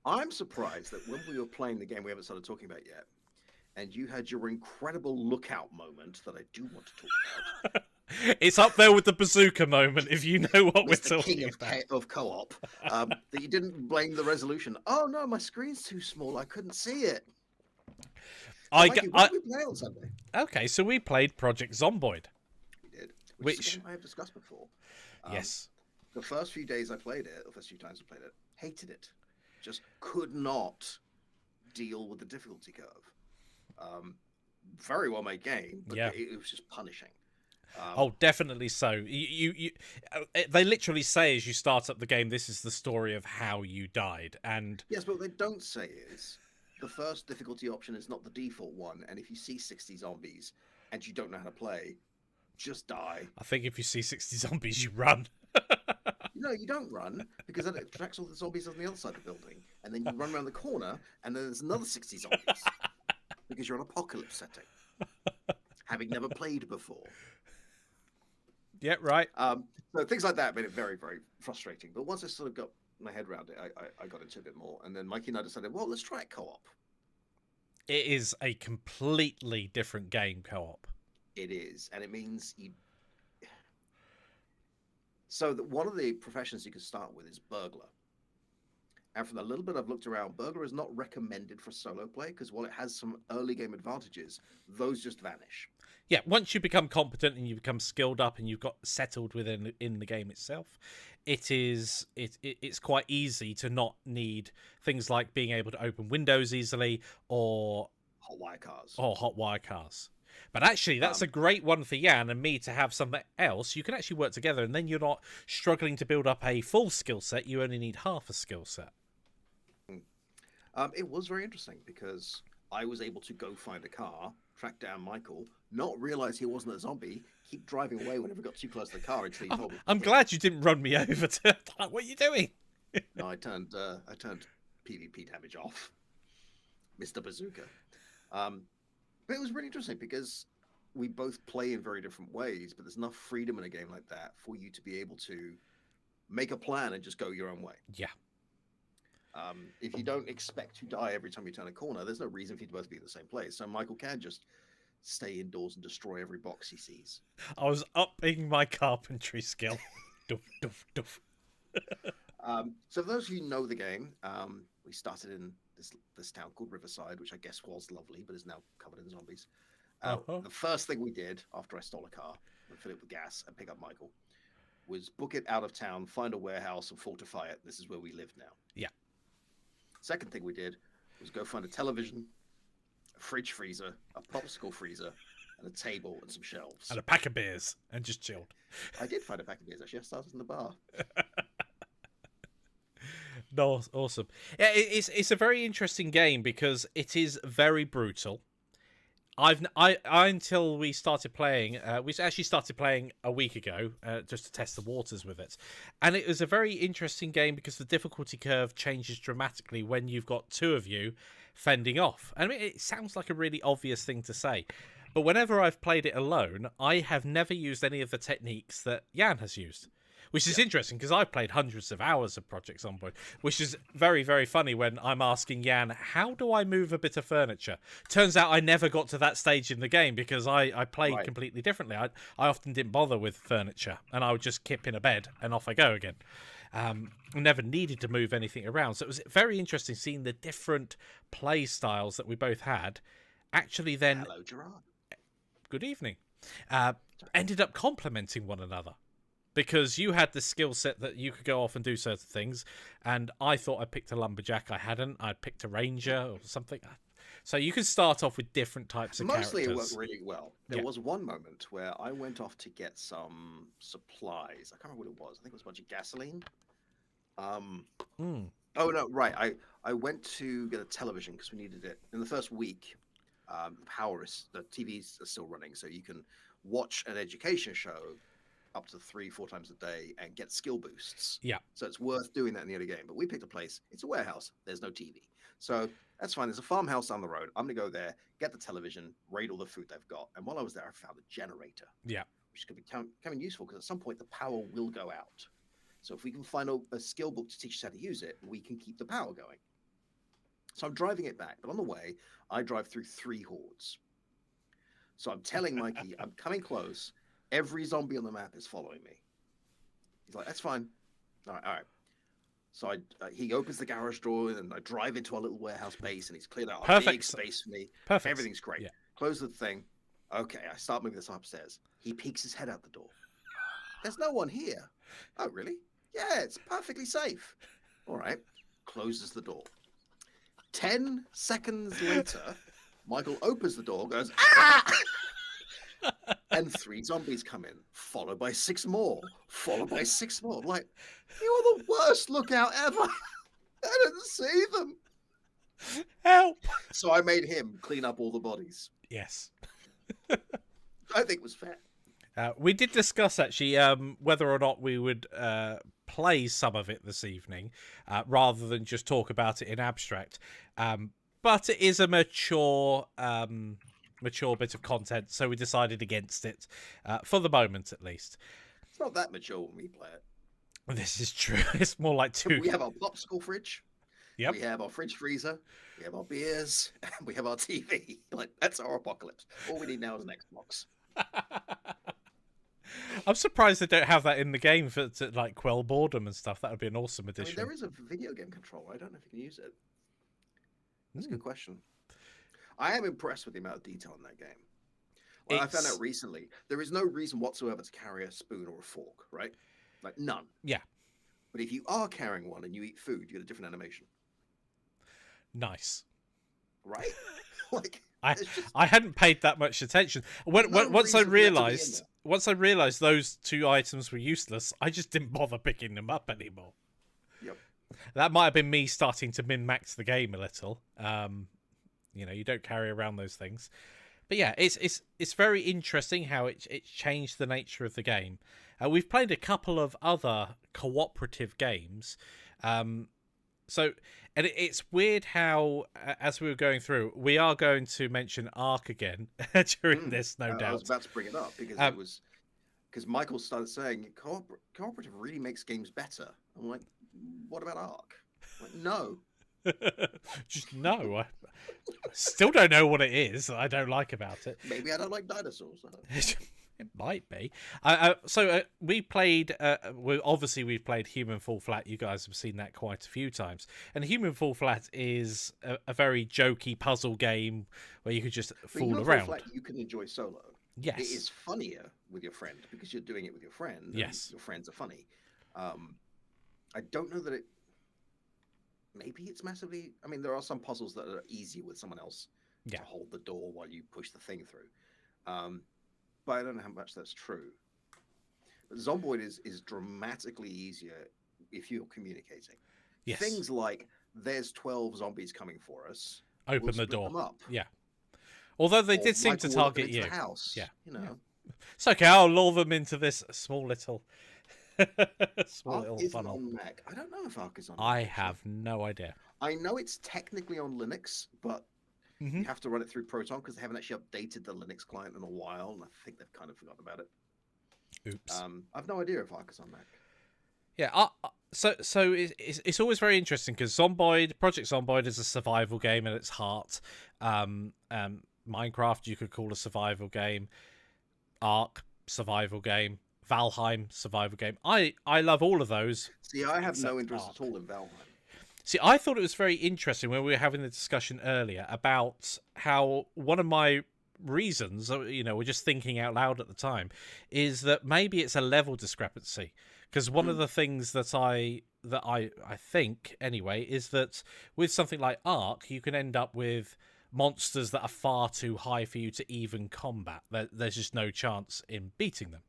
I'm surprised that when we were playing the game we haven't started talking about yet, and you had your incredible lookout moment that I do want to talk about. It's up there with the bazooka moment, if you know what we're Mr. King talking of about. of co-op, that you didn't blame the resolution. Oh no, my screen's too small. I couldn't see it. So, I, Mikey, what I did we play on Sunday? okay, so we played Project Zomboid, We did, which is a which game I have discussed before. Um, yes, the first few days I played it, the first few times I played it, hated it. Just could not deal with the difficulty curve. Um, Very well made game, but yeah. it was just punishing. Um, Oh, definitely so. They literally say as you start up the game, this is the story of how you died, and yes, but what they don't say is the first difficulty option is not the default one, and if you see 60 zombies and you don't know how to play, just die. I think if you see 60 zombies, you run. No, you don't run because then it attracts all the zombies on the other side of the building, and then you run around the corner, and then there's another 60 zombies because you're on apocalypse setting, having never played before. Yeah, right. So things like that made it very, very frustrating. But once I sort of got my head around it, I got into it a bit more, and then Mikey and I decided, well, let's try it co-op. It is a completely different game co-op. It is, and it means you. So one of the professions you can start with is burglar. And from the little bit I've looked around, burglar is not recommended for solo play because while it has some early game advantages, those just vanish. Yeah, once you become competent and you become skilled up and you've got settled within in the game itself, it's quite easy to not need things like being able to open windows easily or Hot wire cars. hot wire cars. But actually, that's a Um, great one for Jan and me to have something else. You can actually work together, and then you're not struggling to build up a full skill set. You only need half a skill set. it was very interesting because I was able to go find a car, track down Michael, not realize he wasn't a zombie, keep driving away whenever I got too close to the car until he told me. I'm glad you didn't run me over. To what are you doing? No, I turned PvP damage off, Mister Bazooka. But it was really interesting because we both play in very different ways, but there's enough freedom in a game like that for you to be able to make a plan and just go your own way. Yeah, If you don't expect to die every time you turn a corner, there's no reason for you to both be in the same place. So Michael can just stay indoors and destroy every box he sees. I was upping my carpentry skill. Doof, doof, doof. So for those of you who know the game, we started in this town called Riverside, which I guess was lovely, but is now covered in zombies. Uh-huh. The first thing we did after I stole a car and fill it with gas and pick up Michael was book it out of town, find a warehouse, and fortify it. This is where we live now. Yeah. Second thing we did was go find a television, a fridge freezer, a popsicle freezer, and a table and some shelves. And a pack of beers and just chilled. I did find a pack of beers actually. I started in the bar. No, awesome. Yeah, it's a very interesting game because it is very brutal. I until we started playing, we actually started playing a week ago, just to test the waters with it, and it was a very interesting game because the difficulty curve changes dramatically when you've got two of you fending off. I mean, it sounds like a really obvious thing to say, but whenever I've played it alone, I have never used any of the techniques that Jan has used. Which is interesting because I've played hundreds of hours of Project Zomboid, which is very, very funny when I'm asking Jan, how do I move a bit of furniture? Turns out I never got to that stage in the game because I played Right. completely differently. I often didn't bother with furniture and I would just kip in a bed and off I go again. I never needed to move anything around. So it was very interesting seeing the different play styles that we both had actually then, Hello, Gerard. good evening, ended up complementing one another because you had the skill set that you could go off and do certain things, and I thought I picked a lumberjack. I hadn't. I'd picked a ranger or something. So you can start off with different types of Mostly it characters. worked really well. There Yeah. was one moment where I went off to get some supplies. I can't remember what it was. I think it was a bunch of gasoline. Um, Mm. oh no, right. I went to get a television because we needed it in the first week. The TVs are still running, so you can watch an education show up to 3, 4 times a day and get skill boosts. Yeah. So it's worth doing that in the early game. But we picked a place. It's a warehouse. There's no TV. So that's fine. There's a farmhouse down the road. I'm going to go there, get the television, raid all the food they've got. And while I was there, I found a generator, Yeah. which could be becoming useful because at some point the power will go out. So if we can find a skill book to teach us how to use it, we can keep the power going. So I'm driving it back, but on the way, I drive through 3 hordes. So I'm telling Mikey, I'm coming close. Every zombie on the map is following me. He's like, that's fine. All right, all right. So he opens the garage door, and I drive into our little warehouse base, and he's cleared out a big space for me. Perfect. Everything's great. Yeah. Close the thing. Okay, I start moving this upstairs. He peeks his head out the door. There's no one here. Oh, really? Yeah, it's perfectly safe. All right. Closes the door. 10 seconds later, Michael opens the door, goes, ah! And 3 zombies come in, followed by 6 more, followed by 6 more. I'm like, you are the worst lookout ever. I didn't see them. Help! So I made him clean up all the bodies. Yes. I think was fair. We did discuss, actually, whether or not we would play some of it this evening, rather than just talk about it in abstract. But it is a mature bit of content, so we decided against it, for the moment at least. It's not that mature when we play it. This is true. It's more like 2. We have our popsicle fridge. Yep. We have our fridge freezer. We have our beers. And we have our TV. Like, that's our apocalypse. All we need now is an Xbox. I'm surprised they don't have that in the game to like quell boredom and stuff. That would be an awesome addition. I mean, there is a video game controller. I don't know if you can use it. That's a good question. I am impressed with the amount of detail in that game. Well, I found out recently, there is no reason whatsoever to carry a spoon or a fork, right? Like, none. Yeah. But if you are carrying one and you eat food, you get a different animation. Nice. Right? Like, I hadn't paid that much attention. Once I realized those 2 items were useless, I just didn't bother picking them up anymore. Yep. That might have been me starting to min-max the game a little. You don't carry around those things. But yeah, it's very interesting how it changed the nature of the game. We've played a couple of other cooperative games. And it's weird how, as we were going through, we are going to mention Ark again during this, no doubt. I was about to bring it up because Michael started saying cooperative really makes games better. I'm like, what about Ark? Like, no. Just no. I still don't know what it is that I don't like about it. Maybe I don't like dinosaurs. It might be. We played. We've played Human Fall Flat. You guys have seen that quite a few times. And Human Fall Flat is a very jokey puzzle game where you could just fool around. Fall Flat, you can enjoy solo. Yes, it is funnier with your friend because you're doing it with your friend. Yes, your friends are funny. I don't know that it. Maybe it's massively. I mean, there are some puzzles that are easier with someone else to hold the door while you push the thing through. But I don't know how much that's true. But Zomboid is dramatically easier if you're communicating. Yes. Things like, there's 12 zombies coming for us. Open the door. Them up. Yeah. Although they did seem to target you. The house, yeah. You know. Yeah. It's okay, I'll lure them into this small little Ark funnel. On Mac. I don't know if Ark is on Mac. I have no idea. I know it's technically on Linux, but you have to run it through Proton because they haven't actually updated the Linux client in a while, and I think they've kind of forgotten about it. Oops. I've no idea if Ark is on Mac. Yeah. So it's always very interesting because Project Zomboid is a survival game at its heart. Minecraft you could call a survival game. Ark, survival game. Valheim, survival game. I love all of those. See, I have no interest at all in Valheim. See, I thought it was very interesting when we were having the discussion earlier about how one of my reasons, we're just thinking out loud at the time, is that maybe it's a level discrepancy. Because one of the things that I think, anyway, is that with something like Ark, you can end up with monsters that are far too high for you to even combat. There's just no chance in beating them.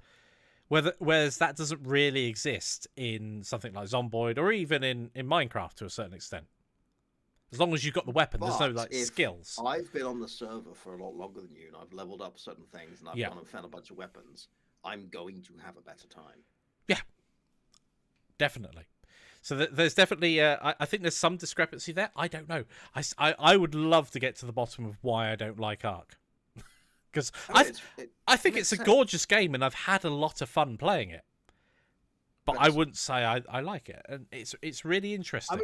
Whereas that doesn't really exist in something like Zomboid or even in Minecraft to a certain extent. As long as you've got the weapon, there's no skills. I've been on the server for a lot longer than you, and I've leveled up certain things, and I've gone and found a bunch of weapons. I'm going to have a better time. Yeah, definitely. So there's definitely, I think there's some discrepancy there. I don't know. I would love to get to the bottom of why I don't like Ark. Because I think it's a gorgeous game, and I've had a lot of fun playing it. But I wouldn't say I like it, and it's really interesting. I mean,